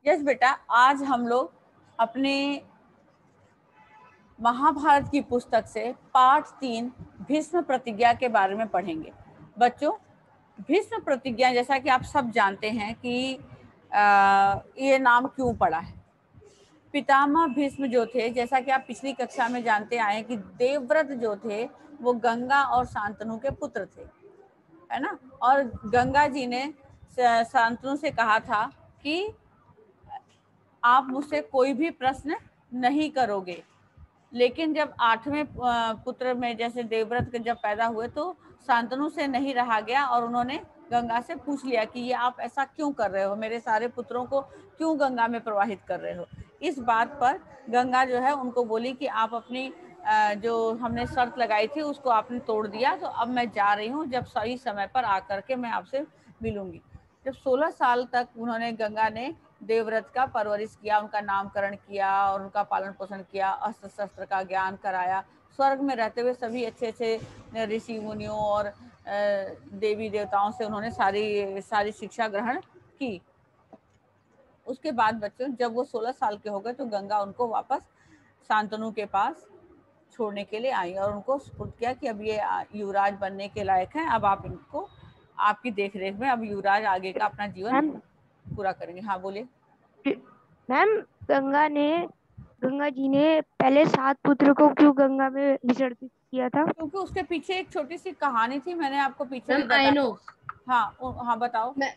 Yes बेटा, आज हम लोग अपने महाभारत की पुस्तक से पाठ 3 भीष्म प्रतिज्ञा के बारे में पढ़ेंगे। बच्चों, भीष्म प्रतिज्ञा जैसा कि आप सब जानते हैं कि ये नाम क्यों पड़ा है। पितामह भीष्म जो थे, जैसा कि आप पिछली कक्षा में जानते आए हैं कि देवव्रत जो थे वो गंगा और शांतनु के पुत्र थे, है ना। और गंगा जी ने शांतनु से कहा था कि आप मुझसे कोई भी प्रश्न नहीं करोगे। लेकिन जब 8वें पुत्र में जैसे देवव्रत के जब पैदा हुए तो शांतनु से नहीं रहा गया और उन्होंने गंगा से पूछ लिया कि ये आप ऐसा क्यों कर रहे हो, मेरे सारे पुत्रों को क्यों गंगा में प्रवाहित कर रहे हो। इस बात पर गंगा जो है उनको बोली कि आप अपनी जो हमने शर्त लगाई थी उसको आपने तोड़ दिया, तो अब मैं जा रही हूँ, जब सही समय पर आकर के मैं आपसे मिलूंगी। जब 16 साल तक उन्होंने गंगा ने देवव्रत का परवरिश किया, उनका नामकरण किया और उनका पालन पोषण किया, अस्त्र शस्त्र का ज्ञान कराया। स्वर्ग में रहते हुए सभी अच्छे अच्छे ऋषि मुनियों और देवी देवताओं से उन्होंने सारी सारी शिक्षा ग्रहण की। उसके बाद बच्चों जब वो 16 साल के हो गए तो गंगा उनको वापस शांतनु के पास छोड़ने के लिए आई और उनको सुपुर्द किया कि अब ये युवराज बनने के लायक हैं, अब आप इनको आपकी देखरेख में अब युवराज आगे का अपना जीवन मैम पूरा करेंगे। हाँ बोलिए। मैम गंगा जी ने पहले 7 पुत्र को क्यों गंगा में विसर्जित किया था? क्योंकि उसके पीछे एक छोटी सी कहानी थी, मैंने आपको पीछे भी मैम आई नो। बताया। हाँ हाँ बताओ। मैम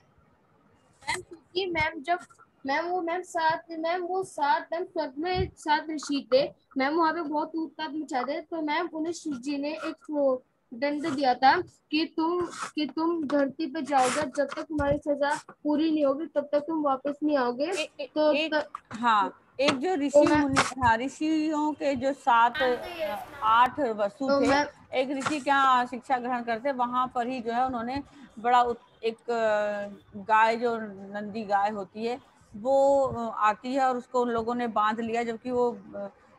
मैम क्योंकि मैम जब मैम वो सात मैम स्वर्ग में 7 ऋषि थे। मैम वहाँ पे बहुत उत्पात मचा थे, तो मैम उन्हें शिव जी ने एक वो दंड दिया था कि तुम धरती पे जाओगे, जब तक तुम्हारी सजा पूरी नहीं होगी तब तक तुम वापस नहीं आओगे। एक हाँ, एक जो तो ऋषि मैं मुनि, हाँ ऋषियों के जो 7 8 वसु तो थे, मैं एक ऋषि क्या शिक्षा ग्रहण करते वहां पर ही जो है उन्होंने बड़ा एक गाय जो नंदी गाय होती है वो आती है और उसको उन लोगों ने बांध लिया, जबकि वो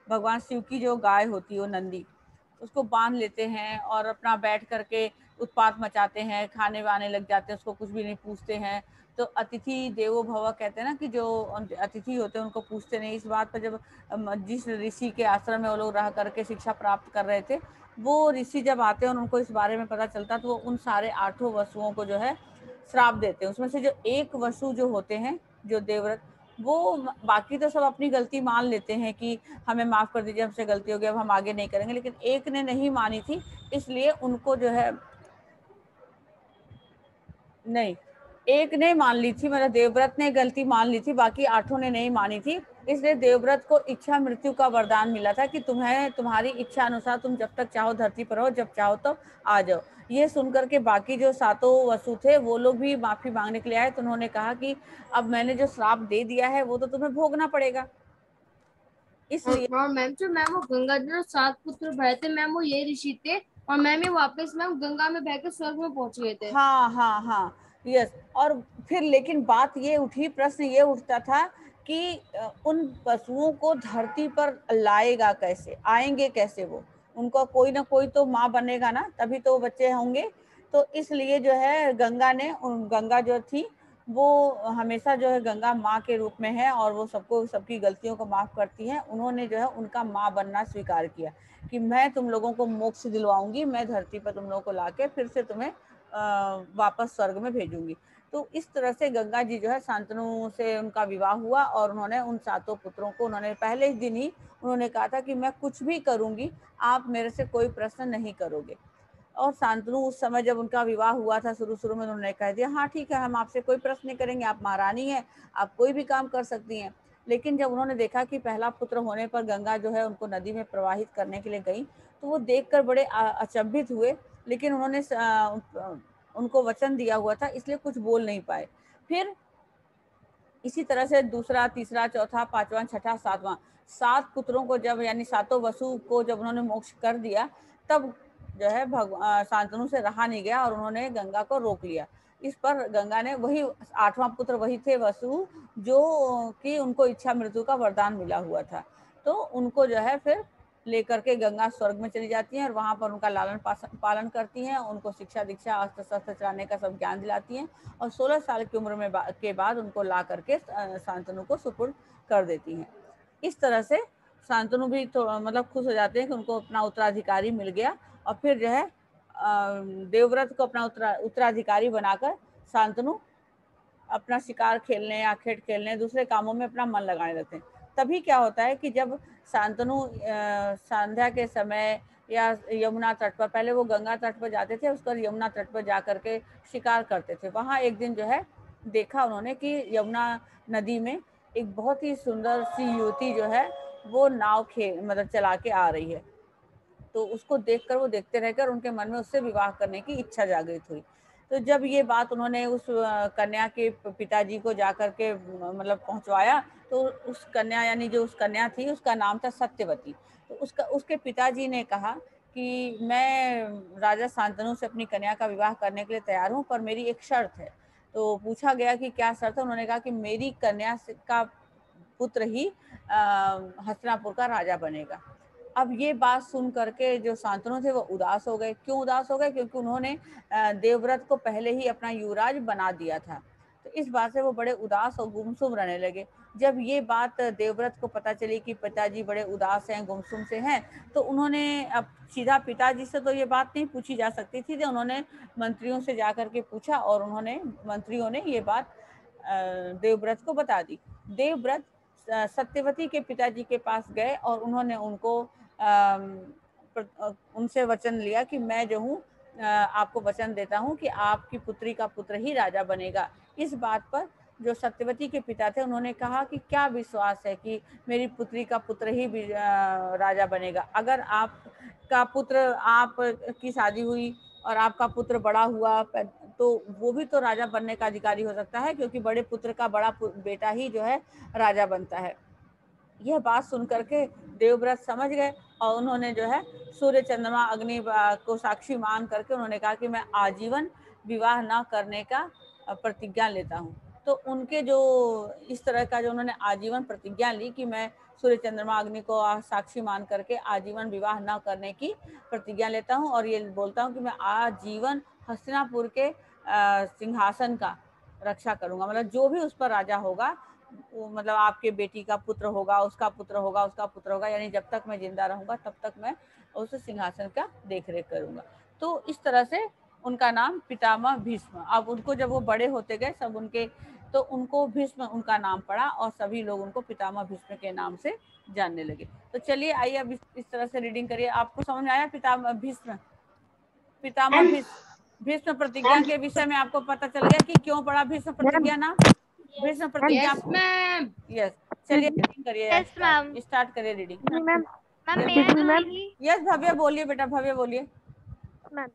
भगवान शिव की जो गाय होती है वो नंदी, उसको बांध लेते हैं और अपना बैठ करके उत्पात मचाते हैं, खाने वाने लग जाते हैं, उसको कुछ भी नहीं पूछते हैं। तो अतिथि देवो भव कहते हैं ना कि जो अतिथि होते हैं उनको पूछते नहीं। इस बात पर जब जिस ऋषि के आश्रम में वो लोग रह करके शिक्षा प्राप्त कर रहे थे, वो ऋषि जब आते हैं और उनको इस बारे में पता चलता तो वो उन सारे 8 वसुओं को जो है श्राप देते हैं। उसमें से जो एक वसु जो होते हैं, जो देवव्रत, वो बाकी तो सब अपनी गलती मान लेते हैं कि हमें माफ कर दीजिए, हमसे गलती हो गई, अब हम आगे नहीं करेंगे, लेकिन एक ने नहीं मानी थी, इसलिए उनको जो है नहीं, एक ने मान ली थी, मतलब देवव्रत ने गलती मान ली थी, बाकी 8 ने नहीं मानी थी। इसलिए देवव्रत को इच्छा मृत्यु का वरदान मिला था कि तुम्हें तुम्हारी इच्छा अनुसार तुम जब तक चाहो धरती पर हो, जब चाहो तब आ जाओ। ये सुनकर के बाकी जो 7 वसु थे वो लोग भी माफी मांगने के लिए आए, तो उन्होंने कहा कि अब मैंने जो श्राप दे दिया है वो तो तुम्हें भोगना पड़ेगा। इसलिए और मैम जो मैम वो गंगा जी ने 7 पुत्र भाई थे, मैम वो ये ऋषि थे। और मैम ये वापस मैम गंगा में बह के स्वर्ग में पहुंच गए थे। हाँ हाँ हाँ, यस। और फिर लेकिन बात ये उठी, प्रश्न ये उठता था कि उन पशुओं को धरती पर लाएगा कैसे, आएंगे कैसे वो, उनको कोई ना कोई तो माँ बनेगा ना, तभी तो बच्चे होंगे। तो इसलिए जो है गंगा जो थी वो हमेशा जो है गंगा माँ के रूप में है और वो सबको सबकी गलतियों को माफ करती है। उन्होंने जो है उनका माँ बनना स्वीकार किया कि मैं तुम लोगों को मोक्ष दिलवाऊंगी, मैं धरती पर तुम लोगों को लाके फिर से तुम्हें वापस स्वर्ग में भेजूंगी। तो इस तरह से गंगा जी जो है शांतनु से उनका विवाह हुआ और उन्होंने उन 7 पुत्रों को उन्होंने पहले ही दिन ही उन्होंने कहा था कि मैं कुछ भी करूंगी, आप मेरे से कोई प्रश्न नहीं करोगे। और शांतनु उस समय जब उनका विवाह हुआ था शुरू शुरू में उन्होंने कह दिया हाँ ठीक है, हम आपसे कोई प्रश्न नहीं करेंगे, आप महारानी हैं, आप कोई भी काम कर सकती हैं। लेकिन जब उन्होंने देखा कि पहला पुत्र होने पर गंगा जो है उनको नदी में प्रवाहित करने के लिए गई, तो वो देखकर बड़े अचंभित हुए। लेकिन उन्होंने उनको वचन दिया हुआ था, इसलिए कुछ बोल नहीं पाए। फिर इसी तरह से दूसरा, तीसरा, चौथा, पांचवा, छठा, सातवां, 7 पुत्रों को जब यानी 7 वसु को जब उन्होंने मोक्ष कर दिया, तब जो है शांतनु से रहा नहीं गया और उन्होंने गंगा को रोक लिया। इस पर गंगा ने वही 8वां पुत्र वही थे वसु जो कि उनको इच्छा मृत्यु का वरदान मिला हुआ था, तो उनको जो है फिर लेकर के गंगा स्वर्ग में चली जाती हैं और वहाँ पर उनका लालन पालन करती हैं, उनको शिक्षा दीक्षा अस्त्र शस्त्र चलाने का सब ज्ञान दिलाती हैं और 16 साल की उम्र में के बाद उनको ला करके शांतनु को सुपुर्द कर देती हैं। इस तरह से शांतनु भी तो मतलब खुश हो जाते हैं कि उनको अपना उत्तराधिकारी मिल गया और फिर जो है देवव्रत को अपना उत्तराधिकारी बनाकर शांतनु अपना शिकार खेलने या खेल खेलने दूसरे कामों में अपना मन लगाने लगते हैं। तभी क्या होता है कि जब शांतनु संध्या के समय या यमुना तट पर, पहले वो गंगा तट पर जाते थे, उसके बाद यमुना तट पर जा करके शिकार करते थे। वहाँ एक दिन जो है देखा उन्होंने कि यमुना नदी में एक बहुत ही सुंदर सी युवती जो है वो नाव मतलब चला के आ रही है। तो उसको देखकर वो देखते रहकर उनके मन में उससे विवाह करने की इच्छा जागृत हुई। तो जब ये बात उन्होंने उस कन्या के पिताजी को जाकर के मतलब पहुंचवाया, तो उस कन्या यानी जो उस कन्या थी उसका नाम था सत्यवती। तो उसके पिताजी ने कहा कि मैं राजा शांतनु से अपनी कन्या का विवाह करने के लिए तैयार हूँ, पर मेरी एक शर्त है। तो पूछा गया कि क्या शर्त है? उन्होंने कहा कि मेरी कन्या का पुत्र ही हस्तिनापुर का राजा बनेगा। अब ये बात सुन करके जो शांतनु थे वो उदास हो गए। क्यों उदास हो गए? क्योंकि उन्होंने देवव्रत को पहले ही अपना युवराज बना दिया था। तो इस बात से वो बड़े उदास और गुमसुम रहने लगे। जब ये बात देवव्रत को पता चली कि पिताजी बड़े उदास हैं, गुमसुम से हैं, तो उन्होंने अब सीधा पिताजी से तो ये बात नहीं पूछी जा सकती थी, तो उन्होंने मंत्रियों से जा करके पूछा और मंत्रियों ने ये बात देवव्रत को बता दी। देवव्रत सत्यवती के पिताजी के पास गए और उन्होंने उनको उनसे वचन लिया कि मैं जो हूँ आपको वचन देता हूँ कि आपकी पुत्री का पुत्र ही राजा बनेगा। इस बात पर जो सत्यवती के पिता थे उन्होंने कहा कि क्या विश्वास है कि मेरी पुत्री का पुत्र ही राजा बनेगा? अगर आपका पुत्र, आप की शादी हुई और आपका पुत्र बड़ा हुआ तो वो भी तो राजा बनने का अधिकारी हो सकता है, क्योंकि बड़े पुत्र का बड़ा बेटा ही जो है राजा बनता है। यह बात सुन करके देवव्रत समझ गए और उन्होंने जो है सूर्य चंद्रमा अग्नि को साक्षी मान करके उन्होंने कहा कि मैं आजीवन विवाह न करने का प्रतिज्ञा लेता हूँ। तो उनके जो इस तरह का जो उन्होंने आजीवन प्रतिज्ञा ली कि मैं सूर्य चंद्रमा अग्नि को साक्षी मान करके आजीवन विवाह न करने की प्रतिज्ञा लेता हूँ और ये बोलता हूँ कि मैं आजीवन हस्तिनापुर के सिंहासन का रक्षा करूंगा। मतलब जो भी उस पर राजा होगा वो, मतलब आपके बेटी का पुत्र होगा, उसका पुत्र होगा, उसका पुत्र होगा, यानी जब तक मैं जिंदा रहूंगा तब तक मैं उस सिंहासन का देखरेख करूंगा। तो इस तरह से उनका नाम पितामह भीष्म। अब उनको जब वो बड़े होते गए सब उनके, तो उनको भीष्म उनका नाम पड़ा और सभी लोग उनको पितामह भीष्म के नाम से जानने लगे। तो चलिए आइए अब इस तरह से रीडिंग करिए। आपको समझ में आया पितामह भीष्म भीष्म प्रतिज्ञा के विषय में आपको पता चल गया कि क्यों पड़ा भीष्म प्रतिज्ञा नाम? भीष्म प्रतिज्ञा। Yes ma'am. यस, चलिए रीडिंग करिए, स्टार्ट करिए रीडिंग। मैम यस भव्य बोलिए, बेटा भव्य बोलिए। मैम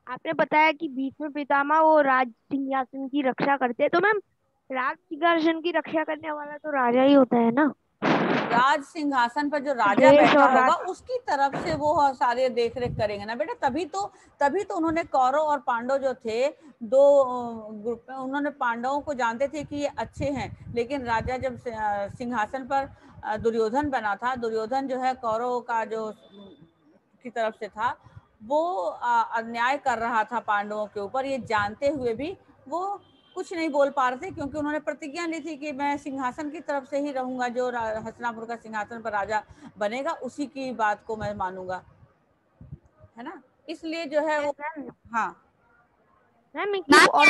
आपने बताया कि भीष्म पितामह वो राज सिंहासन की रक्षा करते हैं, तो मैम राज सिंहासन की रक्षा करने वाला तो राजा ही होता है ना? राज सिंहासन पर जो राजा बैठा होगा उसकी तरफ से वो सारे देख रेख करेंगे ना बेटा। तभी तो उन्होंने कौरव और पांडव जो थे दो ग्रुप में, उन्होंने पांडवों को जानते थे कि ये अच्छे हैं, लेकिन राजा जब सिंहासन पर दुर्योधन बना था, दुर्योधन जो है कौरव का जो की तरफ से था, वो अन्याय कर रहा था पांडवों के ऊपर। ये जानते हुए भी वो कुछ नहीं बोल पा रहे थे, क्योंकि उन्होंने प्रतिज्ञा ली थी कि मैं सिंहासन की तरफ से ही रहूंगा, जो हस्तिनापुर का सिंहासन पर राजा बनेगा उसी की बात को मैं मानूंगा, है ना। इसलिए जो है वो, हाँ मैम एक चीज और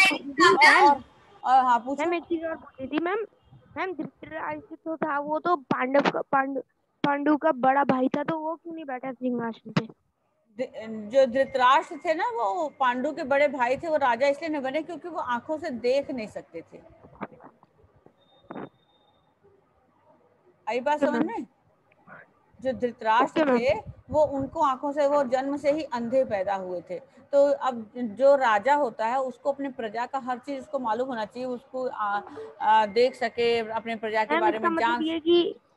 हाँ पूछो। मैम एक चीज और पूछी थी मैम धृतराष्ट्र तो था, वो तो पांडु का बड़ा भाई था, तो वो क्यों नहीं बैठा सिंहासन पे? जो धृतराष्ट्र थे ना, वो पांडु के बड़े भाई थे, वो राजा इसलिए नहीं बने क्योंकि वो आंखों से देख नहीं सकते थे। आई बात समझ में? जो धृतराष्ट्र थे वो उनको आंखों से, वो जन्म से ही अंधे पैदा हुए थे। तो अब जो राजा होता है उसको अपने प्रजा का हर चीज उसको मालूम होना चाहिए, उसको देख सके, अपने प्रजा के बारे में जान।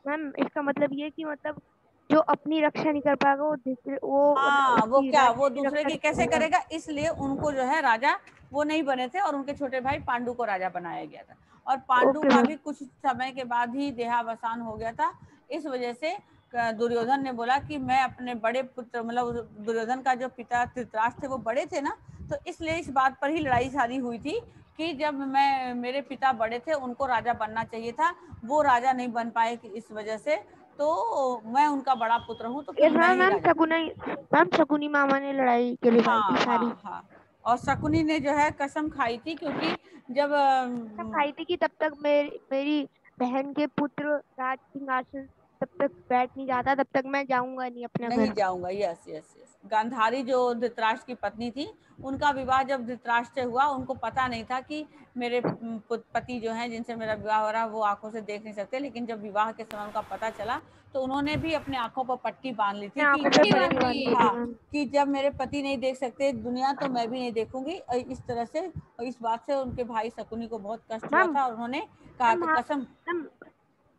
मैम इसका मतलब ये कि मतलब जो अपनी रक्षा नहीं कर पाएगा वो क्या, वो दूसरे की कैसे करेगा? इसलिए उनको जो है राजा वो नहीं बने थे और उनके छोटे भाई पांडु को राजा बनाया गया था। और पांडु का भी कुछ समय के बाद ही देहावसान हो गया था। इस वजह से दुर्योधन ने बोला कि मैं अपने बड़े पुत्र, मतलब दुर्योधन का जो पिता धृतराष्ट्र थे वो बड़े थे ना, तो इसलिए इस बात पर ही लड़ाई सारी हुई थी कि जब मेरे पिता बड़े थे, उनको राजा बनना चाहिए था, वो राजा नहीं बन पाए इस वजह से, तो मैं उनका बड़ा पुत्र हूँ, तो फिर मैं ही राजा। मैम शकुनी मामा ने लड़ाई के लिए हाँ सारी हाँ हाँ। और शकुनी ने जो है कसम खाई थी, क्योंकि जब खाई थी कि तब तक मेरी बहन के पुत्र राज सिंहासन तब तक बैठ नहीं जाता, तब तक मैं जाऊंगा नहीं अपने नहीं घर। जाऊंगा। Yes yes yes. गांधारी जो धृतराष्ट्र की पत्नी थी, उनका विवाह जब धृतराष्ट्र से हुआ, उनको पता नहीं था कि मेरे पति जो हैं जिनसे मेरा विवाह हो रहा है वो आंखों से देख नहीं सकते, लेकिन जब विवाह के समय उनका पता चला तो उन्होंने भी अपने आंखों पर पट्टी बांध ली थी कि आंखों पे जब मेरे, पट्टी बांध दी थी हाँ, मैम। कि जब मेरे पति नहीं देख सकते दुनिया तो मैं भी नहीं देखूंगी। और इस तरह से, और इस बात से उनके भाई शकुनी को बहुत कष्ट हुआ मैम था, और उन्होंने कहा कि कसम। मैम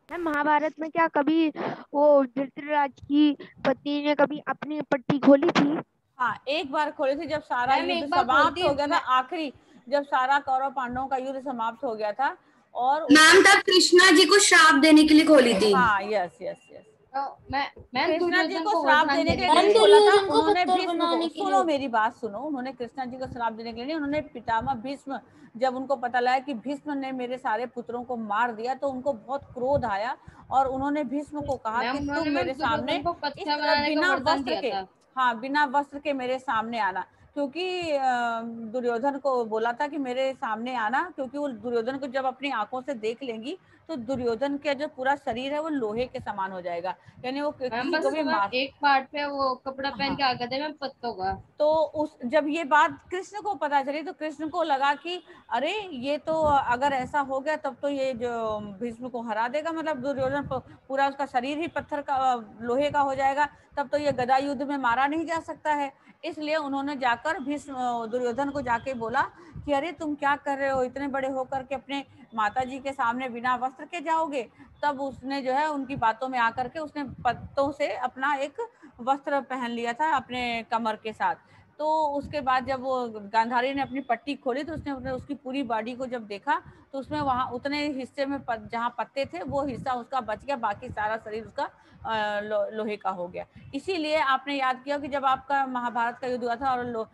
मैम महाभारत में क्या कभी वो धृतराज की पत्नी ने कभी अपनी पट्टी खोली थी? हाँ, एक बार खोले थे, जब सारा मैम युद्ध एक बार समाप्त खोलती हो गया था, मैं। आखिरी जब सारा कौरव पांडवों का युद्ध समाप्त हो गया था, और मैम तब कृष्णा जी को श्राप देने के लिए खोली थी। हाँ यस यस यस, तो मैं कृष्णा जी दुर्योधन को को श्राप वरदान देने के देने लिए के नहीं लिए। खोला था, दुर्योधन को उन्होंने पत्थर भीष्म बनाने को, के सुनो लिए। मेरी बात सुनो, उन्होंने कृष्णा जी को श्राप देने के लिए, उन्होंने पितामह भीष्म, जब उनको पता लगा कि भीष्म ने मेरे सारे पुत्रों को मार दिया, तो उनको बहुत क्रोध आया, और उन्होंने भीष्म को कहा कि मैम उन्होंने तुम मैम मेरे सामने दुर्योधन को इस पत्थर तरह बनाने का बिना वरदान वस्त्र दिया के, था। हाँ, बिना वस्त्र के मेरे सामने आना, क्योंकि दुर्योधन को बोला था कि मेरे सामने आना, क्योंकि वो दुर्योधन को जब अपनी आंखों से देख लेंगी तो दुर्योधन का जो पूरा शरीर है वो लोहे के समान हो जाएगा, यानी वो मैम किसी बस को भी मैम मार। एक पार्ट पे वो कपड़ा पहन हाँ, के आ गए थे मैम पत्तों का। तो उस जब ये बात कृष्ण को पता चली, तो कृष्ण को लगा कि अरे ये तो अगर ऐसा हो गया तब तो ये जो भीष्म को हरा देगा, मतलब दुर्योधन पूरा उसका शरीर ही पत्थर का, लोहे का हो जाएगा, तब तो ये गदा युद्ध में मारा नहीं जा सकता है। इसलिए उन्होंने जाकर भीष्म, दुर्योधन को जाके बोला कि अरे तुम क्या कर रहे हो, इतने बड़े होकर के अपने माता जी के सामने बिना वस्त्र के जाओगे। तब उसने जो है उनकी बातों में आकर के उसने पत्तों से अपना एक वस्त्र पहन लिया था अपने कमर के साथ। तो उसके बाद जब वो गांधारी ने अपनी पट्टी खोली, तो उसने उसकी पूरी बॉडी को जब देखा, तो उसमें वहां उतने हिस्से में जहां पत्ते थे वो हिस्सा उसका बच गया, बाकी सारा शरीर उसका लोहे का हो गया। इसीलिए आपने याद किया कि जब आपका महाभारत का युद्ध हुआ था और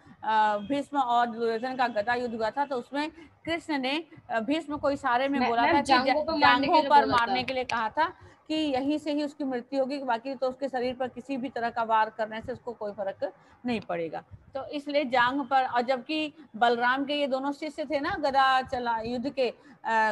भीष्म और दुर्योधन का गदा युद्ध हुआ था, तो उसमें कृष्ण ने भीष्म को इशारे में बोला था मैम कि जांघों पे मारने के जांघों लिए पर बोला था। मारने के लिए कहा था कि यहीं से ही उसकी मृत्यु होगी, बाकी तो उसके शरीर पर किसी भी तरह का वार करने से उसको कोई फर्क नहीं पड़ेगा। तो इसलिए जांघ पर, और जबकि बलराम के ये दोनों शिष्य थे ना गदा चला युद्ध के,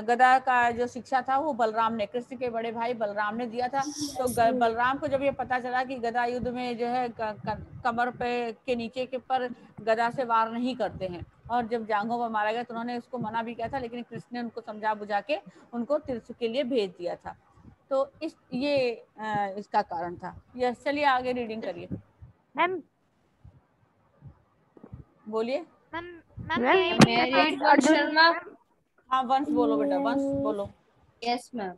गदा का जो शिक्षा था वो बलराम ने, कृष्ण के बड़े भाई बलराम ने दिया था। तो बलराम को जब ये पता चला कि गदा युद्ध में जो है कमर पे के नीचे के पर गदा से वार नहीं करते हैं, और जब जांघों पर मारा गया तो उन्होंने उसको मना भी किया था, लेकिन कृष्ण ने उनको समझा बुझा के उनको तीर्थ के लिए भेज दिया था। तो ये इसका कारण था। यस, चलिए आगे रीडिंग करिए, मैम बोलिए। मैम मेरी वर्ड शर्मा। हाँ, वंश बोलो बेटा, वंश बोलो। Yes ma'am.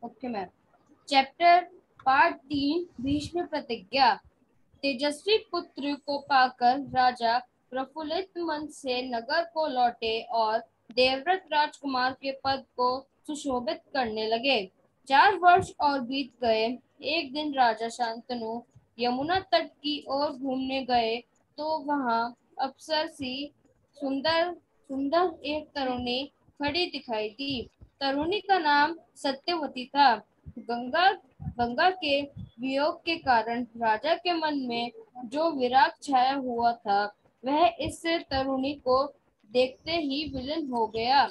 Okay ma'am. Chapter part 3 Bhishma प्रतिज्ञा। तेजस्वी पुत्र को पाकर राजा प्रफुल्लित मन से नगर को लौटे और देवव्रत राजकुमार के पद को सुशोभित करने लगे। 4 वर्ष और बीत गए। एक दिन राजा शांतनु यमुना तट की ओर घूमने गए तो वहां अप्सरसी सुंदर सुंदर एक तरुणी खड़ी दिखाई दी। तरुणी का नाम सत्यवती था। गंगा गंगा के वियोग के कारण राजा के मन में जो विराग छाया हुआ था, वह इस तरुणी को देखते ही विलीन हो गया।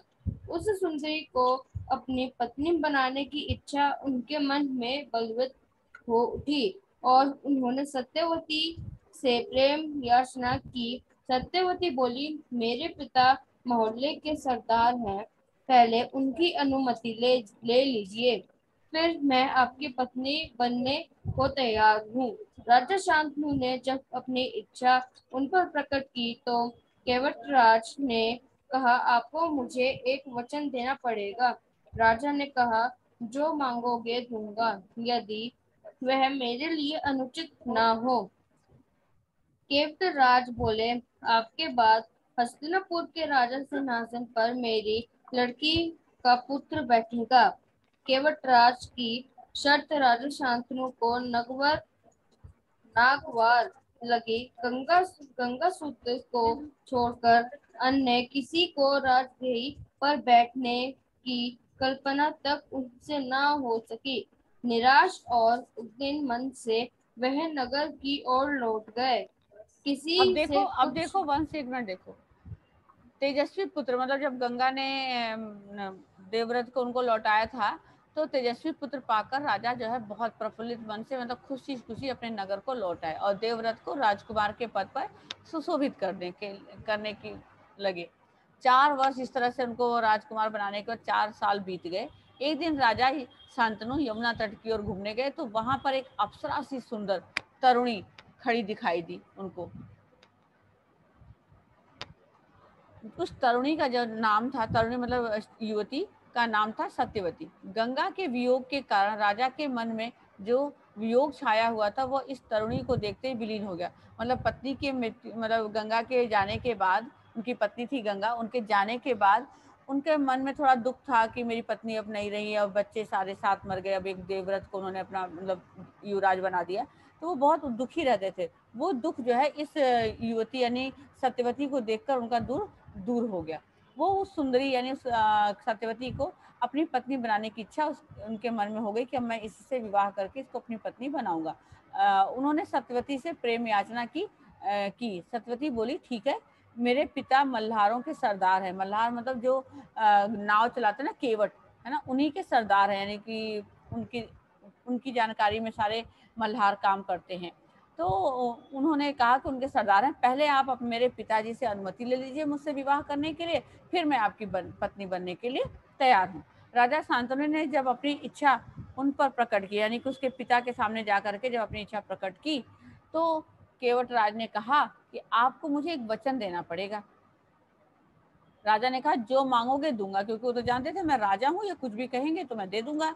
उस सुंदरी को अपनी पत्नी बनाने की इच्छा उनके मन में बलवत हो उठी और उन्होंने सत्यवती से प्रेम याचना की। सत्यवती बोली, मेरे पिता मोहल्ले के सरदार हैं, पहले उनकी अनुमति ले लीजिए, फिर मैं आपकी पत्नी बनने को तैयार हूँ। राजा शांतनु ने जब अपनी इच्छा उन पर प्रकट की तो केवटराज ने कहा, आपको मुझे एक वचन देना पड़ेगा। राजा ने कहा, जो मांगोगे दूंगा, यदि वह मेरे लिए अनुचित ना हो। केवटराज बोले, आपके बाद हस्तिनापुर के राजा सिंहासन पर मेरी लड़की का पुत्र बैठेगा। केवटराज की शर्त राजा शांतनु को नागवार लगी। गंगा सूत्र को छोड़कर अन्य किसी को राजगृह पर बैठने की कल्पना तक उनसे न हो सकी। निराश और उद्विग्न मन से वह नगर की ओर लौट गए। अब देखो 1 मिनट देखो। तेजस्वी पुत्र मतलब जब गंगा ने देवव्रत को उनको लौटाया था, तो तेजस्वी पुत्र पाकर राजा जो है बहुत प्रफुल्लित मन से मतलब खुशी खुशी अपने नगर को लौटाए और देवव्रत को राजकुमार के पद पर सुशोभित करने की लगे। 4 वर्ष इस तरह से उनको राजकुमार बनाने के बाद 4 साल बीत गए। एक दिन राजा शांतनु यमुना तट की ओर घूमने गए तो वहां पर एक अप्सरा सी सुंदर तरुणी खड़ी दिखाई दी उनको। उस तरुणी का जो नाम था, तरुणी मतलब युवती का नाम था सत्यवती। गंगा के वियोग के कारण राजा के मन में जो वियोग छाया हुआ था वो इस तरुणी को देखते ही विलीन हो गया। मतलब पत्नी के मृत्यु मतलब गंगा के जाने के बाद, उनकी पत्नी थी गंगा, उनके जाने के बाद उनके मन में थोड़ा दुख था कि मेरी पत्नी अब नहीं रही है और बच्चे सारे 7 मर गए। अब एक देवव्रत को उन्होंने अपना मतलब युवराज बना दिया, तो वो बहुत दुखी रहते थे। वो दुख जो है इस युवती यानी सत्यवती को देखकर उनका दूर हो गया। वो उस सुंदरी यानी उस सत्यवती को अपनी पत्नी बनाने की इच्छा उनके मन में हो गई कि अब मैं इससे विवाह करके इसको अपनी पत्नी बनाऊंगा। उन्होंने सत्यवती से प्रेम याचना की। सत्यवती बोली ठीक है, मेरे पिता मल्हारों के सरदार हैं। मल्हार मतलब जो नाव चलाते ना, केवट है ना, उन्हीं के सरदार हैं, यानी कि उनकी जानकारी में सारे मल्हार काम करते हैं। तो उन्होंने कहा कि उनके सरदार हैं, पहले आप मेरे पिताजी से अनुमति ले लीजिए मुझसे विवाह करने के लिए, फिर मैं आपकी पत्नी बनने के लिए तैयार हूँ। राजा शांतनु ने जब अपनी इच्छा उन पर प्रकट की, यानी कि उसके पिता के सामने जाकर के जब अपनी इच्छा प्रकट की, तो केवट राज ने कहा कि आपको मुझे एक वचन देना पड़ेगा। राजा ने कहा जो मांगोगे दूंगा, क्योंकि वो तो जानते थे मैं राजा हूँ, ये कुछ भी कहेंगे तो मैं दे दूंगा,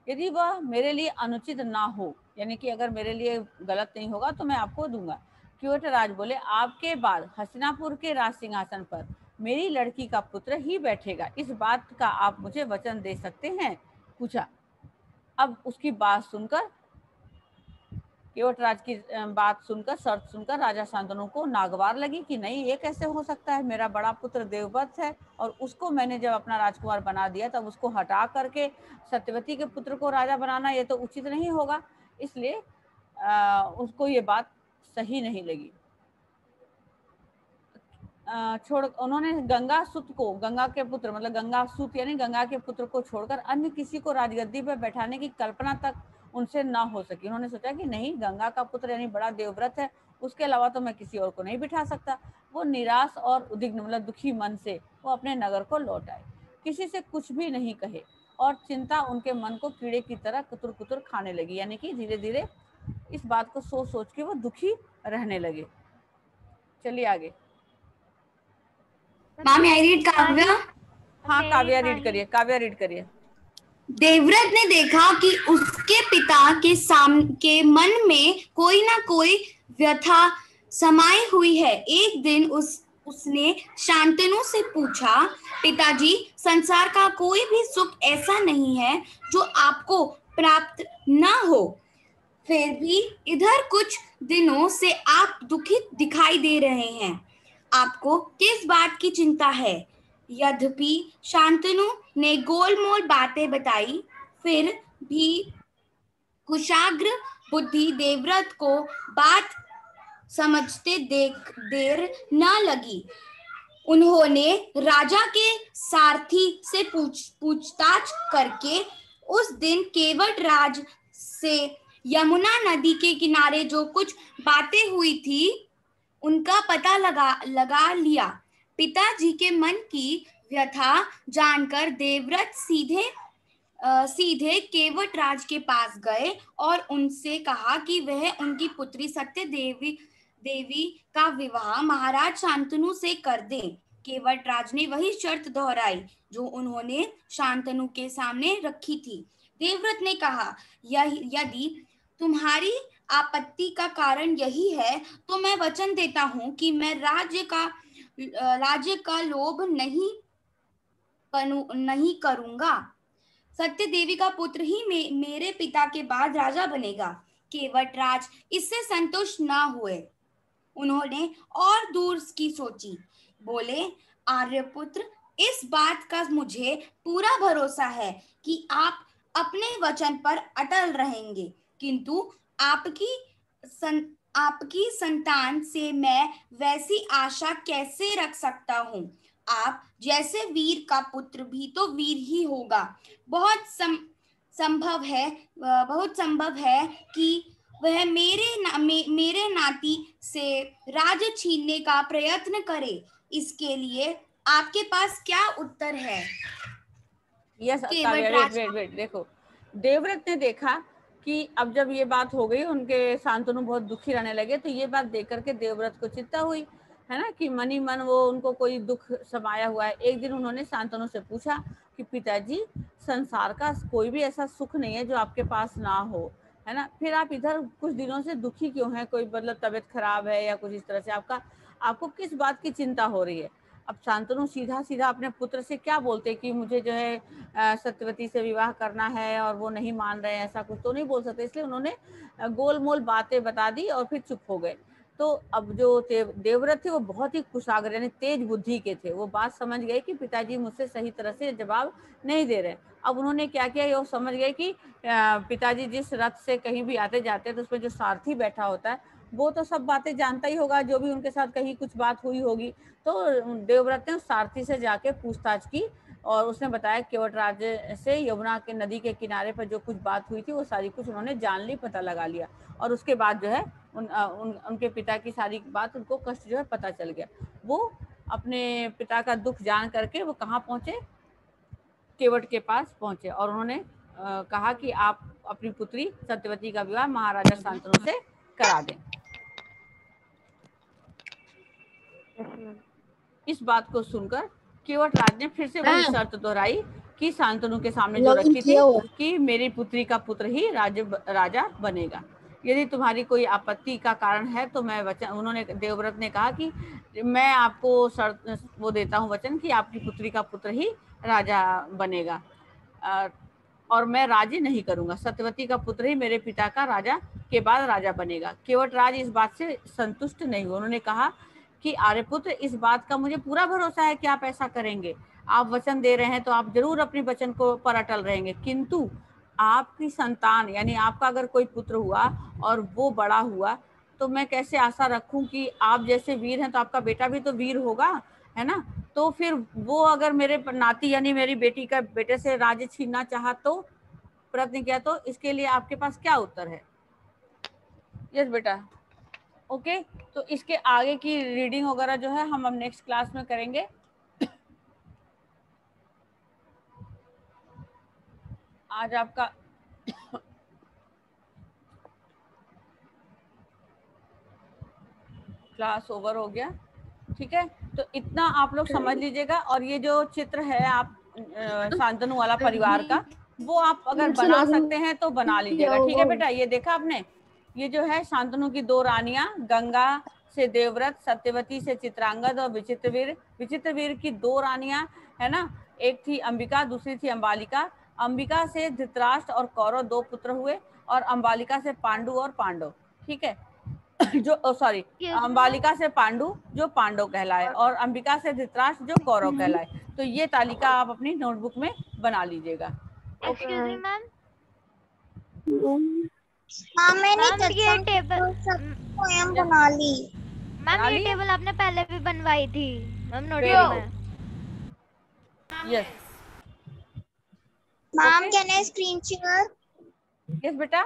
यदि वह मेरे लिए अनुचित ना हो, यानी कि अगर मेरे लिए गलत नहीं होगा तो मैं आपको दूंगा। केवट राज बोले आपके बाद हस्तिनापुर के राज सिंहासन पर मेरी लड़की का पुत्र ही बैठेगा, इस बात का आप मुझे वचन दे सकते हैं? पूछा। अब उसकी बात सुनकर, केवटराज की बात सुनकर, शर्त सुनकर राजा शांतनु को नागवार लगी कि नहीं, ये कैसे हो सकता है, मेरा बड़ा पुत्र देवव्रत है और उसको मैंने जब अपना राजकुमार बना दिया तब उसको हटा करके सत्यवती के पुत्र को राजा बनाना ये तो उचित नहीं होगा। इसलिए उसको ये बात सही नहीं लगी। उन्होंने गंगा के पुत्र मतलब गंगा सूत यानी गंगा के पुत्र को छोड़कर अन्य किसी को राजगद्दी पर बैठाने की कल्पना तक उनसे ना हो सकी। उन्होंने सोचा कि नहीं, गंगा का पुत्र यानी बड़ा देवव्रत है, उसके अलावा तो मैं किसी और को नहीं बिठा सकता। वो निराश और उद्विग्न मतलब दुखी मन से वो अपने नगर को लौट आए, किसी से कुछ भी नहीं कहे, और चिंता उनके मन को कीड़े की तरह कुतुर कुतुर खाने लगी, यानी कि धीरे धीरे इस बात को सोच सोच के वो दुखी रहने लगे। चलिए आगे। Ma'am I read Kavya. हाँ काव्या रीड करिए, काव्या रीड करिए। देवव्रत ने देखा कि उसके पिता के मन में कोई ना कोई व्यथा समाई हुई है। एक दिन उसने शांतनु से पूछा, पिताजी, संसार का कोई भी सुख ऐसा नहीं है जो आपको प्राप्त ना हो, फिर भी इधर कुछ दिनों से आप दुखित दिखाई दे रहे हैं, आपको किस बात की चिंता है? यद्यपि शांतनु ने गोलमोल बातें बताई, फिर भी कुशाग्र बुद्धि देवव्रत को बात समझते देर न लगी। उन्होंने राजा के सारथी से पूछताछ करके उस दिन केवट राज से यमुना नदी के किनारे जो कुछ बातें हुई थी उनका पता लगा लिया। पिताजी के मन की व्यथा जानकर देवव्रत सीधे केवट राज के पास गए और उनसे कहा कि वह उनकी पुत्री सत्य देवी का विवाह महाराज शांतनु से कर दें। केवट राज ने वही शर्त दोहराई जो उन्होंने शांतनु के सामने रखी थी। देवव्रत ने कहा, यदि तुम्हारी आपत्ति का कारण यही है तो मैं वचन देता हूं कि मैं राज्य का लोभ नहीं करूंगा। सत्य देवी का पुत्र ही मेरे पिता के बाद राजा बनेगा। केवटराज इससे संतुष्ट ना हुए। उन्होंने और दूर की सोची। बोले, आर्यपुत्र, इस बात का मुझे पूरा भरोसा है कि आप अपने वचन पर अटल रहेंगे, किंतु आपकी संतान से मैं वैसी आशा कैसे रख सकता हूँ? आप जैसे वीर का पुत्र भी तो वीर ही होगा। बहुत संभव है कि वह मेरे नाती से राज छीनने का प्रयत्न करे। इसके लिए आपके पास क्या उत्तर है? यस वेट देखो, देवव्रत ने देखा कि अब जब ये बात हो गई, उनके शांतनु बहुत दुखी रहने लगे, तो ये बात देख करके देवव्रत को चिंता हुई, है ना, कि मनी मन वो उनको कोई दुख समाया हुआ है। एक दिन उन्होंने शांतनु से पूछा कि पिताजी, संसार का कोई भी ऐसा सुख नहीं है जो आपके पास ना हो, है ना, फिर आप इधर कुछ दिनों से दुखी क्यों हैं? कोई मतलब तबीयत खराब है या कुछ इस तरह से आपको किस बात की चिंता हो रही है? अब शांतनु सीधा अपने पुत्र से क्या बोलते कि मुझे जो है सत्यवती से विवाह करना है और वो नहीं मान रहे हैं, ऐसा कुछ तो नहीं बोल सकते, इसलिए उन्होंने गोल मोल बातें बता दी और फिर चुप हो गए। तो अब जो देवव्रत थे वो बहुत ही कुशाग्र यानी तेज बुद्धि के थे। वो बात समझ गए कि पिताजी मुझसे सही तरह से जवाब नहीं दे रहे। अब उन्होंने क्या किया, वो समझ गए कि पिताजी जिस रथ से कहीं भी आते जाते हैं तो उसमें जो सारथी बैठा होता है वो तो सब बातें जानता ही होगा, जो भी उनके साथ कहीं कुछ बात हुई होगी। तो देवव्रत ने उस सारथी से जाके पूछताछ की और उसने बताया केवटराज से यमुना के नदी के किनारे पर जो कुछ बात हुई थी वो सारी कुछ उन्होंने जान ली, पता लगा लिया। और उसके बाद जो है उनके पिता की सारी बात उनको कष्ट जो है पता चल गया। वो अपने पिता का दुख जान करके वो कहाँ पहुंचे, केवट के पास पहुंचे और उन्होंने कहा कि आप अपनी पुत्री सत्यवती का विवाह महाराजा शांतनु से करा दें। इस बात को सुनकर केवटराज ने फिर से वही शर्त दोहराई कि शांतनु के सामने जो रखी थी कि मेरी पुत्री का पुत्र ही राजा बनेगा। यदि तुम्हारी कोई आपत्ति का कारण है तो मैं उन्होंने देवव्रत ने कहा कि मैं आपको शर्त वो देता हूँ वचन कि आपकी पुत्री का पुत्र ही राजा बनेगा और मैं राजी नहीं करूंगा। सत्यवती का पुत्र ही मेरे पिता का राजा के बाद राजा बनेगा। केवटराज इस बात से संतुष्ट नहीं हुए। उन्होंने कहा कि आर्यपुत्र, इस बात का मुझे पूरा भरोसा है कि आप ऐसा करेंगे। आप वचन दे रहे हैं तो आप जरूर अपने वचन को पर अटल रहेंगे, किंतु आपकी संतान यानी आपका अगर कोई पुत्र हुआ और वो बड़ा हुआ तो मैं कैसे आशा रखूं कि आप जैसे वीर हैं तो आपका बेटा भी तो वीर होगा, है ना। तो फिर वो अगर मेरे नाती यानी मेरी बेटे से राज्य छीनना चाहा तो प्रयत्न किया, तो इसके लिए आपके पास क्या उत्तर है? यस बेटा, ओके। तो इसके आगे की रीडिंग वगैरह जो है हम अब नेक्स्ट क्लास में करेंगे। आज आपका क्लास ओवर हो गया, ठीक है। तो इतना आप लोग समझ लीजिएगा। और ये जो चित्र है आप शांतनु वाला परिवार का, वो आप अगर बना सकते हैं तो बना लीजिएगा, ठीक है बेटा। ये देखा आपने, ये जो है शांतनु की दो रानियां, गंगा से देवव्रत, सत्यवती से चित्रांगद और विचित्रवीर की दो रानियां, है ना। एक थी अंबिका, दूसरी थी अंबालिका। अंबिका से धृतराष्ट्र और कौरव दो पुत्र हुए और अंबालिका से पांडु और पांडव, ठीक है। जो सॉरी, अंबालिका से पांडु जो पांडव कहलाए और अंबिका से धृतराष्ट्र जो कौरव कहलाए। तो ये तालिका आप अपनी नोटबुक में बना लीजिएगा। एक्सक्यूज मी मैम, मैंने ये टेबल स्वयं बना ली। मैम ये टेबल आपने पहले भी बनवाई थी मैम नोटबुक में। Yes ma'am can I screen share? Yes बेटा।